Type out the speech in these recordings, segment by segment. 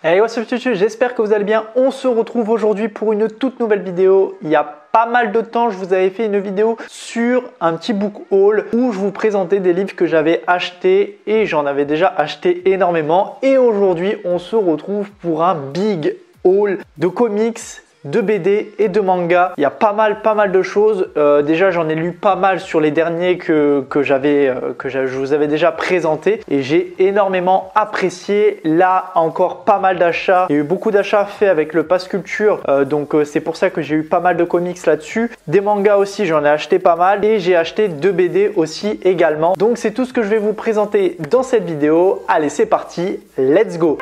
Hey, what's up YouTube, j'espère que vous allez bien. On se retrouve aujourd'hui pour une toute nouvelle vidéo. Il y a pas mal de temps, je vous avais fait une vidéo sur un petit book haul où je vous présentais des livres que j'avais achetés et j'en avais déjà acheté énormément. Et aujourd'hui, on se retrouve pour un big haul de comics, de BD et de manga. Il y a pas mal de choses. Déjà, j'en ai lu pas mal sur les derniers que je vous avais déjà présenté et j'ai énormément apprécié. Là, encore pas mal d'achats. Il y a eu beaucoup d'achats faits avec le Pass Culture, donc c'est pour ça que j'ai eu pas mal de comics là-dessus. Des mangas aussi, j'en ai acheté pas mal et j'ai acheté 2 BD aussi également. Donc c'est tout ce que je vais vous présenter dans cette vidéo. Allez, c'est parti, let's go!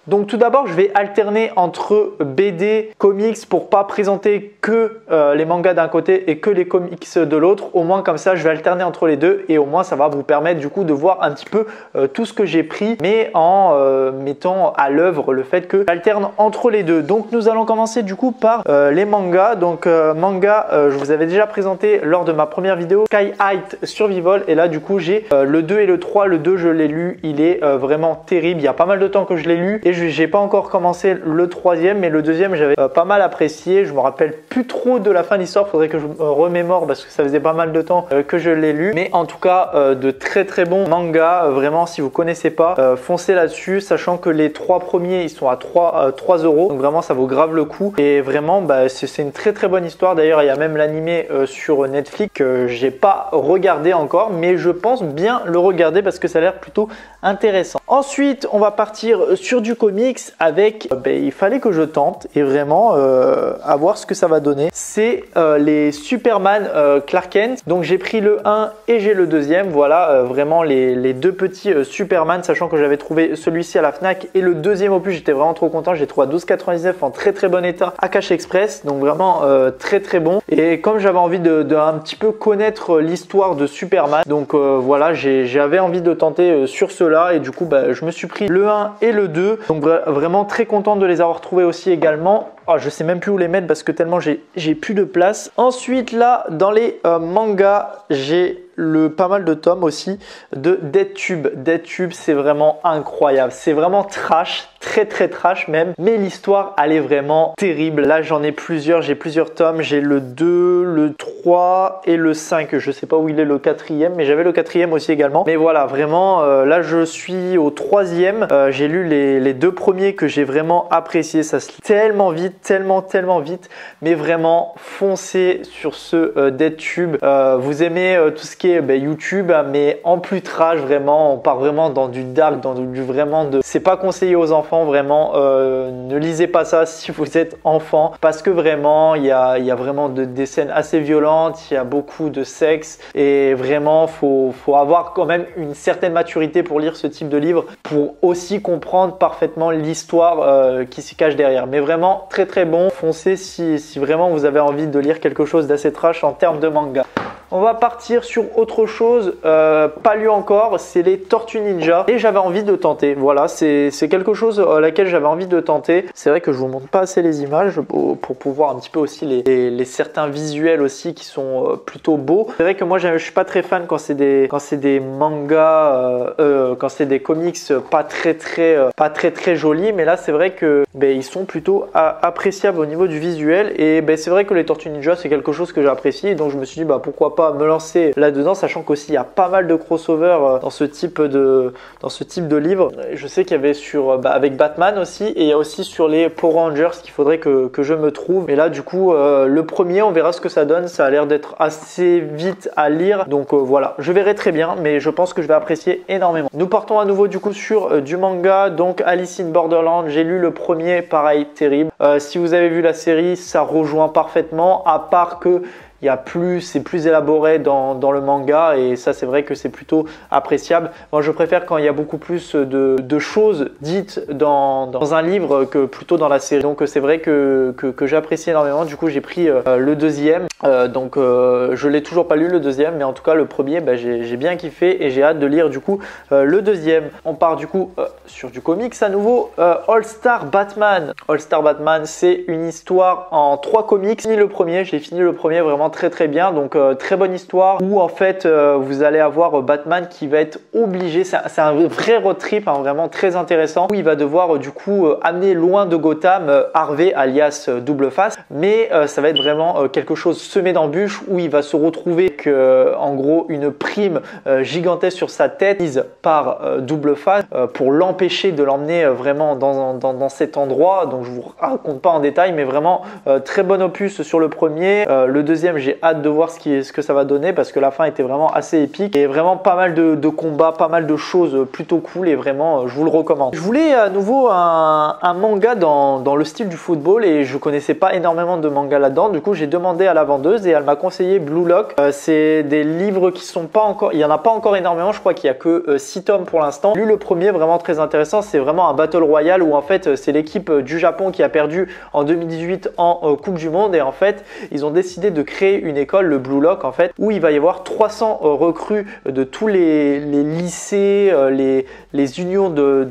Donc tout d'abord, je vais alterner entre BD, comics pour pas présenter que les mangas d'un côté et que les comics de l'autre. Au moins comme ça, je vais alterner entre les deux et au moins ça va vous permettre du coup de voir un petit peu tout ce que j'ai pris, mais en mettant à l'œuvre le fait que j'alterne entre les deux. Donc nous allons commencer du coup par les mangas. Donc je vous avais déjà présenté lors de ma première vidéo Sky High Survival et là du coup j'ai le 2 et le 3. Le 2 je l'ai lu, il est vraiment terrible. Il y a pas mal de temps que je l'ai lu et j'ai pas encore commencé le 3e, mais le 2e j'avais pas mal apprécié. Je me rappelle plus trop de la fin de l'histoire, faudrait que je me remémore parce que ça faisait pas mal de temps que je l'ai lu. Mais en tout cas, de très bons mangas. Vraiment, si vous connaissez pas, foncez là-dessus, sachant que les 3 premiers ils sont à 3 €. Donc vraiment, ça vaut grave le coup. Et vraiment, c'est une très bonne histoire. D'ailleurs, il y a même l'animé sur Netflix que j'ai pas regardé encore, mais je pense bien le regarder parce que ça a l'air plutôt intéressant. Ensuite, on va partir sur du comics avec, il fallait que je tente et vraiment à voir ce que ça va donner. C'est les Superman Clark Kent. Donc j'ai pris le 1 et j'ai le 2e. Voilà, vraiment les deux petits Superman, sachant que j'avais trouvé celui-ci à la Fnac et le 2e opus, j'étais vraiment trop content. J'ai trouvé à 12,99 en très bon état à Cash Express. Donc vraiment très bon. Et comme j'avais envie de un petit peu connaître l'histoire de Superman, donc voilà, j'avais envie de tenter sur cela et du coup je me suis pris le 1 et le 2. Donc vraiment très content de les avoir trouvés aussi également. Oh, je sais même plus où les mettre parce que tellement j'ai plus de place. Ensuite là dans les mangas, j'ai pas mal de tomes aussi de Dead Tube. Dead Tube, c'est vraiment incroyable. C'est vraiment trash, très trash même. Mais l'histoire, elle est vraiment terrible. Là, j'en ai plusieurs. J'ai plusieurs tomes. J'ai le 2, le 3 et le 5. Je sais pas où il est le 4e, mais j'avais le 4e aussi également. Mais voilà, vraiment, là, je suis au 3e. J'ai lu les 2 premiers que j'ai vraiment apprécié. Ça se lit tellement vite, tellement vite. Mais vraiment, foncez sur ce Dead Tube. Vous aimez tout ce qui est YouTube, mais en plus trash, vraiment, on part vraiment dans du dark, dans du vraiment de... C'est pas conseillé aux enfants, vraiment, ne lisez pas ça si vous êtes enfant, parce que vraiment, il y a vraiment des scènes assez violentes, il y a beaucoup de sexe, et vraiment, faut avoir quand même une certaine maturité pour lire ce type de livre, pour aussi comprendre parfaitement l'histoire qui se cache derrière. Mais vraiment, très bon, foncez si vraiment vous avez envie de lire quelque chose d'assez trash en termes de manga. On va partir sur autre chose, pas lu encore, c'est les Tortues Ninja et j'avais envie de tenter. Voilà, c'est quelque chose à laquelle j'avais envie de tenter. C'est vrai que je vous montre pas assez les images pour pouvoir un petit peu aussi les certains visuels aussi qui sont plutôt beaux. C'est vrai que moi je suis pas très fan quand c'est des mangas, quand c'est des comics pas très jolis, mais là c'est vrai que ils sont plutôt appréciables au niveau du visuel et c'est vrai que les Tortues Ninja c'est quelque chose que j'apprécie, donc je me suis dit pourquoi pas me lancer là-dedans, sachant qu'aussi il y a pas mal de crossovers dans ce type de livre. Je sais qu'il y avait avec Batman aussi, et il y a aussi sur les Power Rangers qu'il faudrait que je me trouve. Mais là du coup le premier, on verra ce que ça donne. Ça a l'air d'être assez vite à lire, donc voilà, je verrai très bien, mais je pense que je vais apprécier énormément. Nous partons à nouveau du coup sur du manga, donc Alice in Borderland. J'ai lu le premier, pareil, terrible. Si vous avez vu la série, ça rejoint parfaitement, à part que c'est plus élaboré dans le manga et ça c'est vrai que c'est plutôt appréciable. Moi je préfère quand il y a beaucoup plus de choses dites dans un livre que plutôt dans la série. Donc c'est vrai que j'apprécie énormément. Du coup j'ai pris le deuxième. Je l'ai toujours pas lu le deuxième, mais en tout cas le premier j'ai bien kiffé et j'ai hâte de lire du coup le deuxième. On part du coup sur du comics à nouveau. All Star Batman. All Star Batman, c'est une histoire en 3 comics. J'ai fini le premier vraiment très bien. Donc très bonne histoire où en fait vous allez avoir Batman qui va être obligé, c'est un vrai road trip, hein, vraiment très intéressant, où il va devoir du coup amener loin de Gotham Harvey alias Double Face, mais ça va être vraiment quelque chose semé d'embûches où il va se retrouver avec en gros une prime gigantesque sur sa tête mise par Double Face pour l'empêcher de l'emmener vraiment dans cet endroit. Donc je vous raconte pas en détail, mais vraiment très bon opus sur le premier. Le deuxième, j'ai hâte de voir ce que ça va donner parce que la fin était vraiment assez épique et vraiment pas mal de combats, pas mal de choses plutôt cool et vraiment je vous le recommande. Je voulais à nouveau un manga dans le style du football et je connaissais pas énormément de manga là-dedans. Du coup j'ai demandé à la vendeuse et elle m'a conseillé Blue Lock. C'est des livres qui sont pas encore, il y en a pas encore énormément, je crois qu'il y a que 6 tomes pour l'instant. J'ai lu le premier, vraiment très intéressant. C'est vraiment un battle royale où en fait c'est l'équipe du Japon qui a perdu en 2018 en Coupe du Monde et en fait ils ont décidé de créer une école, le Blue Lock en fait, où il va y avoir 300 recrues de tous les lycées, les unions de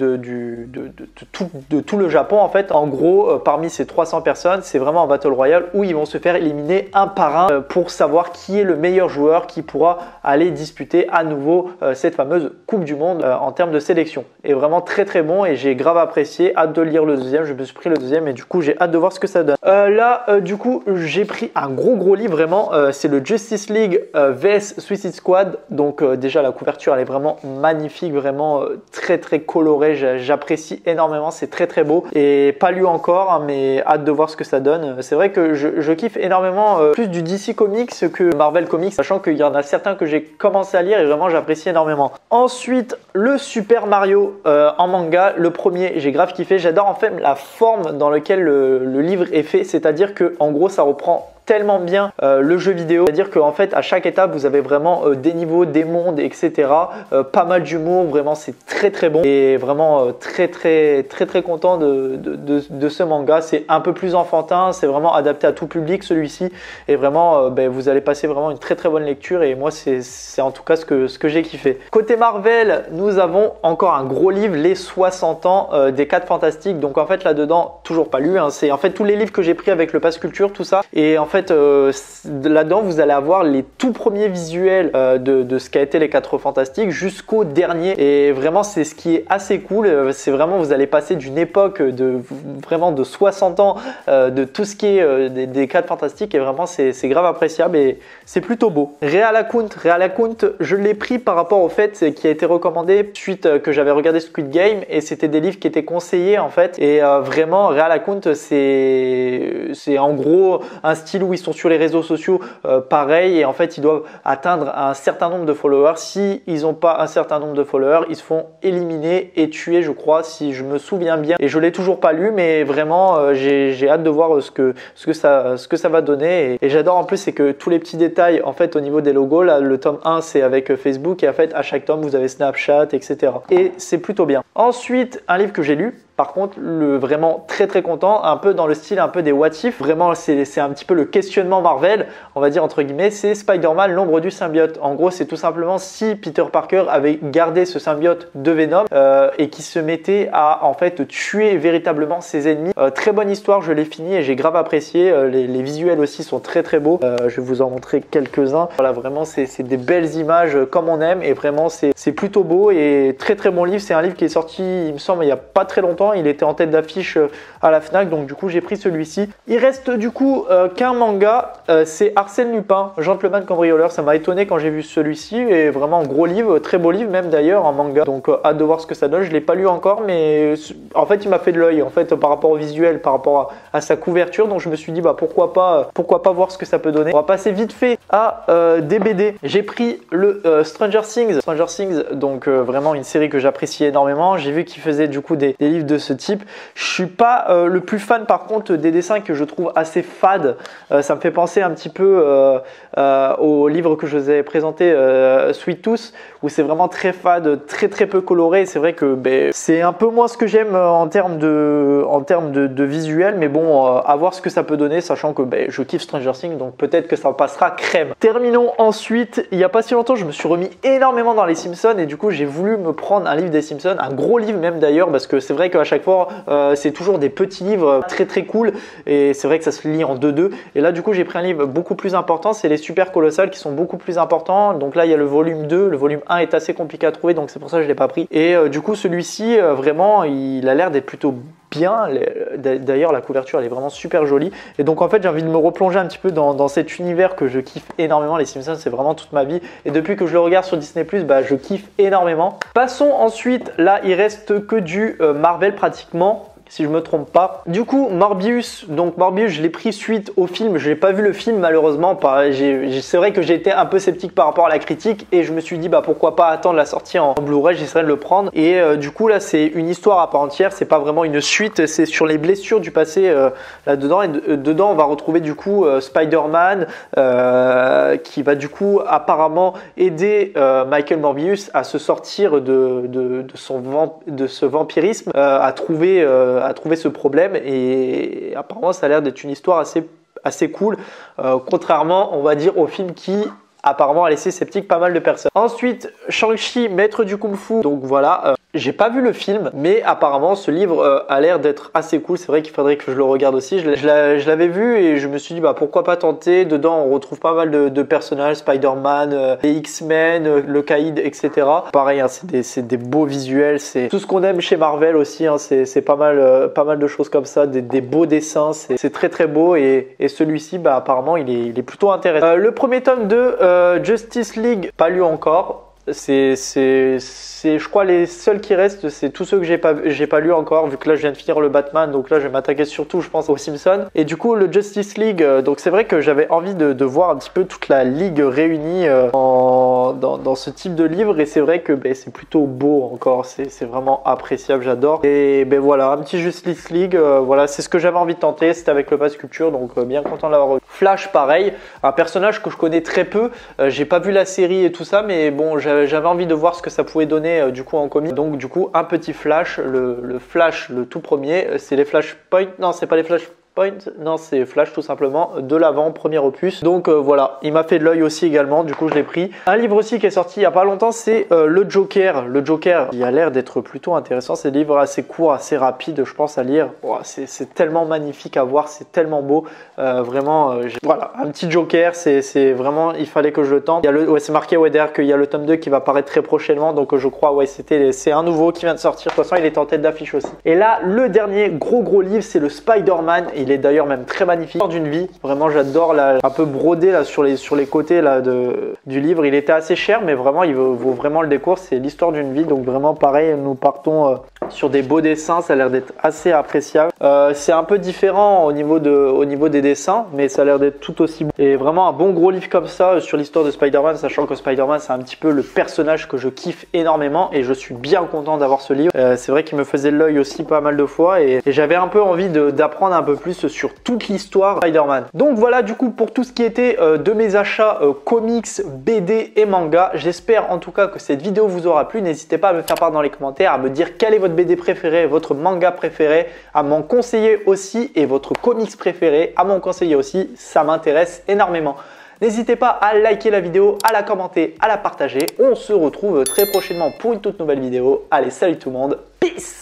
tout le Japon en fait. En gros parmi ces 300 personnes c'est vraiment un battle royale où ils vont se faire éliminer un par un pour savoir qui est le meilleur joueur qui pourra aller disputer à nouveau cette fameuse Coupe du Monde en termes de sélection. Et vraiment très bon et j'ai grave apprécié, hâte de lire le deuxième. Je me suis pris le deuxième et du coup j'ai hâte de voir ce que ça donne. Du coup j'ai pris un gros livre vraiment, c'est le Justice League vs Suicide Squad. Donc déjà la couverture elle est vraiment magnifique, vraiment très colorée, j'apprécie énormément, c'est très beau et pas lu encore hein, mais hâte de voir ce que ça donne. C'est vrai que je kiffe énormément plus du DC Comics que Marvel Comics, sachant qu'il y en a certains que j'ai commencé à lire et vraiment j'apprécie énormément. Ensuite le Super Mario en manga, le premier j'ai grave kiffé, j'adore en fait la forme dans laquelle le livre est fait, c'est-à-dire que en gros ça reprend tellement bien le jeu vidéo, c'est-à-dire qu'en fait à chaque étape vous avez vraiment des niveaux, des mondes, etc. Pas mal d'humour, vraiment c'est très bon et vraiment très content de ce manga. C'est un peu plus enfantin, c'est vraiment adapté à tout public celui-ci et vraiment vous allez passer vraiment une très bonne lecture et moi c'est en tout cas ce que j'ai kiffé. Côté Marvel, nous avons encore un gros livre, les 60 ans des 4 Fantastiques. Donc en fait là-dedans, toujours pas lu, hein, c'est en fait tous les livres que j'ai pris avec le Pass Culture, tout ça, et en fait là-dedans vous allez avoir les tout premiers visuels de ce qu'a été les 4 Fantastiques jusqu'au dernier et vraiment c'est ce qui est assez cool. C'est vraiment, vous allez passer d'une époque vraiment de 60 ans de tout ce qui est des 4 Fantastiques et vraiment c'est grave appréciable et c'est plutôt beau. Real Account, je l'ai pris par rapport au fait qui a été recommandé suite que j'avais regardé Squid Game et c'était des livres qui étaient conseillés en fait et vraiment Real Account c'est en gros un style où ils sont sur les réseaux sociaux pareil et en fait ils doivent atteindre un certain nombre de followers. Si ils n'ont pas un certain nombre de followers, ils se font éliminer et tuer, je crois, si je me souviens bien. Et je l'ai toujours pas lu, mais vraiment j'ai hâte de voir ce que ça va donner. Et j'adore en plus, c'est que tous les petits détails en fait au niveau des logos. Là, le tome 1 c'est avec Facebook et en fait à chaque tome vous avez Snapchat, etc. Et c'est plutôt bien. Ensuite, un livre que j'ai lu. Par contre, vraiment très content, un peu dans le style un peu des what if. Vraiment, c'est un petit peu le questionnement Marvel, on va dire entre guillemets, c'est Spider-Man, l'ombre du symbiote. En gros, c'est tout simplement si Peter Parker avait gardé ce symbiote de Venom et qui se mettait à en fait tuer véritablement ses ennemis. Très bonne histoire, je l'ai fini et j'ai grave apprécié. Les visuels aussi sont très beaux. Je vais vous en montrer quelques-uns. Voilà, vraiment, c'est des belles images comme on aime et vraiment, c'est plutôt beau et très bon livre. C'est un livre qui est sorti, il me semble, il n'y a pas très longtemps. Il était en tête d'affiche à la Fnac, donc du coup j'ai pris celui-ci. Il reste du coup qu'un manga, c'est Arsène Lupin, Gentleman Cambrioleur. Ça m'a étonné quand j'ai vu celui-ci et vraiment gros livre, très beau livre même d'ailleurs en manga. Donc hâte de voir ce que ça donne. Je l'ai pas lu encore, mais en fait il m'a fait de l'œil en fait par rapport au visuel, par rapport à sa couverture. Donc je me suis dit pourquoi pas voir ce que ça peut donner. On va passer vite fait à des BD. J'ai pris le Stranger Things, donc vraiment une série que j'apprécie énormément. J'ai vu qu'il faisait du coup des livres de de ce type. Je suis pas le plus fan par contre des dessins que je trouve assez fades. Ça me fait penser un petit peu au livre que je vous ai présenté, Sweet Tooth, où c'est vraiment très fade, très peu coloré. C'est vrai que c'est un peu moins ce que j'aime en termes de visuel, mais bon, à voir ce que ça peut donner, sachant que je kiffe Stranger Things, donc peut-être que ça passera crème. Terminons ensuite. Il n'y a pas si longtemps, je me suis remis énormément dans les Simpsons et du coup, j'ai voulu me prendre un livre des Simpsons, un gros livre même d'ailleurs, parce que c'est vrai qu'à chaque fois, c'est toujours des petits livres très cool et c'est vrai que ça se lit en 2-2. Et là, du coup, j'ai pris un livre beaucoup plus important, c'est les Super Colossales qui sont beaucoup plus importants. Donc là, il y a le volume 2, le volume 1 est assez compliqué à trouver, donc c'est pour ça que je ne l'ai pas pris. Et du coup, celui-ci, vraiment, il a l'air d'être plutôt bien. D'ailleurs, la couverture, elle est vraiment super jolie. Et donc, en fait, j'ai envie de me replonger un petit peu dans cet univers que je kiffe énormément. Les Simpsons, c'est vraiment toute ma vie. Et depuis que je le regarde sur Disney+, je kiffe énormément. Passons ensuite, là, il reste que du Marvel pratiquement, si je me trompe pas. Du coup, Morbius, je l'ai pris suite au film. Je n'ai pas vu le film malheureusement. C'est vrai que j'ai été un peu sceptique par rapport à la critique et je me suis dit pourquoi pas attendre la sortie en Blu-ray, j'essaierai de le prendre. Et du coup là, c'est une histoire à part entière. C'est pas vraiment une suite. C'est sur les blessures du passé là-dedans. Et dedans, on va retrouver du coup Spider-Man qui va du coup apparemment aider Michael Morbius à se sortir de ce vampirisme, à trouver ce problème, et apparemment ça a l'air d'être une histoire assez cool, contrairement on va dire au film qui apparemment a laissé sceptique pas mal de personnes. Ensuite, Shang-Chi, maître du kung-fu. Donc voilà, j'ai pas vu le film, mais apparemment ce livre a l'air d'être assez cool. C'est vrai qu'il faudrait que je le regarde aussi. Je l'avais vu et je me suis dit pourquoi pas tenter. Dedans on retrouve pas mal de personnages, Spider-Man, les X-Men, le Caïd, etc. Pareil, hein, c'est des beaux visuels, c'est tout ce qu'on aime chez Marvel aussi, hein, c'est pas mal de choses comme ça, des beaux dessins, c'est très beau, et celui-ci apparemment il est plutôt intéressant. Le premier tome de Justice League, pas lu encore. C'est je crois les seuls qui restent, c'est tous ceux que j'ai pas lu encore, vu que là je viens de finir le Batman, donc là je vais m'attaquer surtout je pense aux Simpsons. Et du coup le Justice League, donc c'est vrai que j'avais envie de voir un petit peu toute la ligue réunie dans ce type de livre, et c'est vrai que c'est plutôt beau encore, c'est vraiment appréciable, j'adore. Et voilà, un petit Justice League, voilà, c'est ce que j'avais envie de tenter, c'était avec le Pass Culture, donc bien content de l'avoir eu. Flash pareil, un personnage que je connais très peu, j'ai pas vu la série et tout ça, mais bon, j'avais envie de voir ce que ça pouvait donner du coup en comics. Donc du coup un petit Flash, le Flash, le tout premier, c'est les Flashpoint, non c'est pas les Flashpoint, non c'est Flash tout simplement, de l'avant, premier opus. Donc voilà, il m'a fait de l'œil aussi également, du coup je l'ai pris. Un livre aussi qui est sorti il n'y a pas longtemps, c'est le Joker. Le Joker, il a l'air d'être plutôt intéressant, c'est des livres assez courts, assez rapides je pense à lire. Oh, c'est tellement magnifique à voir, c'est tellement beau, vraiment voilà, un petit Joker, c'est vraiment, il fallait que je le tente. C'est marqué d'ailleurs qu'il y a le tome 2 qui va paraître très prochainement, donc je crois c'est un nouveau qui vient de sortir, de toute façon il est en tête d'affiche aussi. Et là le dernier gros livre, c'est le Spider-Man. Il est d'ailleurs même très magnifique, d'une vie, vraiment j'adore, un peu brodé là sur les côtés là du livre. Il était assez cher, mais vraiment il vaut vraiment le décours, c'est l'histoire d'une vie, donc vraiment pareil, nous partons sur des beaux dessins, ça a l'air d'être assez appréciable. C'est un peu différent au niveau des dessins, mais ça a l'air d'être tout aussi beau. Et vraiment un bon gros livre comme ça sur l'histoire de Spider-Man, sachant que Spider-Man c'est un petit peu le personnage que je kiffe énormément, et je suis bien content d'avoir ce livre. C'est vrai qu'il me faisait de l'œil aussi pas mal de fois, et j'avais un peu envie d'apprendre un peu plus sur toute l'histoire Spider-Man. Donc voilà du coup pour tout ce qui était de mes achats comics, BD et manga. J'espère en tout cas que cette vidéo vous aura plu. N'hésitez pas à me faire part dans les commentaires, à me dire quel est votre BD préféré, votre manga préféré, à m'en conseiller aussi, et votre comics préféré à m'en conseiller aussi, ça m'intéresse énormément. N'hésitez pas à liker la vidéo, à la commenter, à la partager. On se retrouve très prochainement pour une toute nouvelle vidéo. Allez, salut tout le monde, peace!